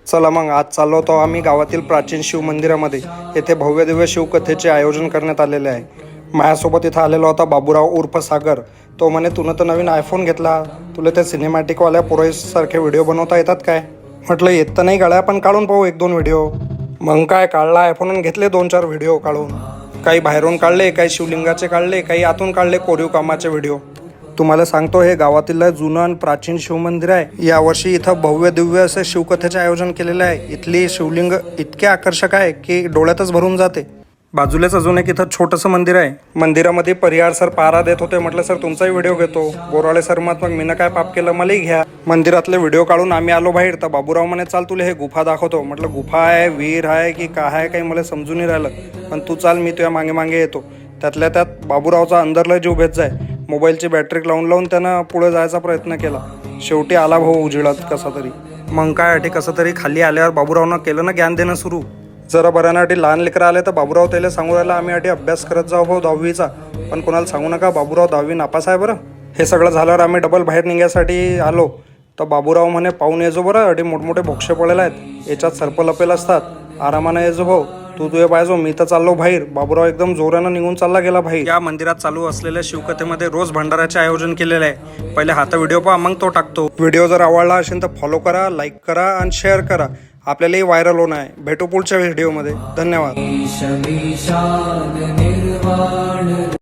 चला मग आज चाललो होतो आम्ही गावातील प्राचीन शिव मंदिरामध्ये. येथे भव्य दिव्य शिवकथेचे आयोजन करण्यात आलेले आहे. माझ्यासोबत इथं आलेला होता बाबूराव उर्फ सागर. तो म्हणे तुनं तर नवीन आयफोन घेतला, तुला त्या सिनेमॅटिकवाल्या सारखे व्हिडिओ बनवता येतात काय? म्हटलं येत तर नाही गाड्या, पण काढून पाहू एक दोन व्हिडिओ. मग काय काढला आयफोन, घेतले 2-4 व्हिडिओ काढून. काही बाहेरून काढले, काही शिवलिंगाचे काढले, काही आतून काढले कोरीव कामाचे व्हिडिओ. तुम्हाला सांगतो हे गावातील जुनं आणि प्राचीन शिवमंदिर आहे. यावर्षी इथं भव्य दिव्य असे शिवकथेचे आयोजन केलेले आहे. इथली शिवलिंग इतके आकर्षक आहे की डोळ्यातच भरून जाते. बाजूलाच अजून एक इथं छोटंसं मंदिर आहे. मंदिरामध्ये परिहार सर पहारा देत होते. म्हटलं सर तुमचाही व्हिडिओ घेतो. बोराळे सर मग मीनं काय पाप केलं, मलाही घ्या. मंदिरातले व्हिडिओ काढून आम्ही आलो बाहेर. तर बाबूराव म्हणे चाल तुला हे गुफा दाखवतो. म्हटलं गुफा आहे, विहीर आहे की काय आहे, काही मला समजून नाही राहिलं. पण तू चाल, मी तुझ्या मागे मागे येतो. त्यातल्या त्यात बाबूरावचा अंदरला जीव भेट जाय. मोबाईलची बॅटरी लावून त्यानं पुढे जायचा प्रयत्न केला. शेवटी आला भाऊ उजेडात कसा तरी. मग काय अटी कसं तरी खाली आल्यावर बाबूरावनं केलं ना ज्ञान देणं सुरू. जरा बऱ्यानाटी लहान लेकरं आले तर बाबूराव त्याला सांगू राहिला आम्ही अटी अभ्यास करत जाऊ भाऊ 10वीचा, पण कोणाला सांगू नका बाबूराव 10वी नापास आहे बरं. हे सगळं झाल्यावर आम्ही डबल बाहेर निघायसाठी आलो. तर बाबूराव म्हणे पाहून येजो बरं, अटी मोठमोठे भोक्षे पडलेले आहेत, याच्यात सर्प लपेल असतात, आरामानं येजो भाऊ. तू तुझे पाहिजो, मी तर चाललो बाहेर. बाबूराव एकदम जोरानं निघून चालला गेला बाहेर. या मंदिरात चालू असलेल्या शिवकथेमध्ये रोज भंडाऱ्याचे आयोजन केलेले आहे. पहिले हा तर व्हिडिओ पहा, मग तो टाकतो. व्हिडिओ जर आवडला असेल तर फॉलो करा, लाईक करा आणि शेअर करा. आपल्यालाही व्हायरल होणं आहे. भेटू पुढच्या व्हिडिओमध्ये. धन्यवाद.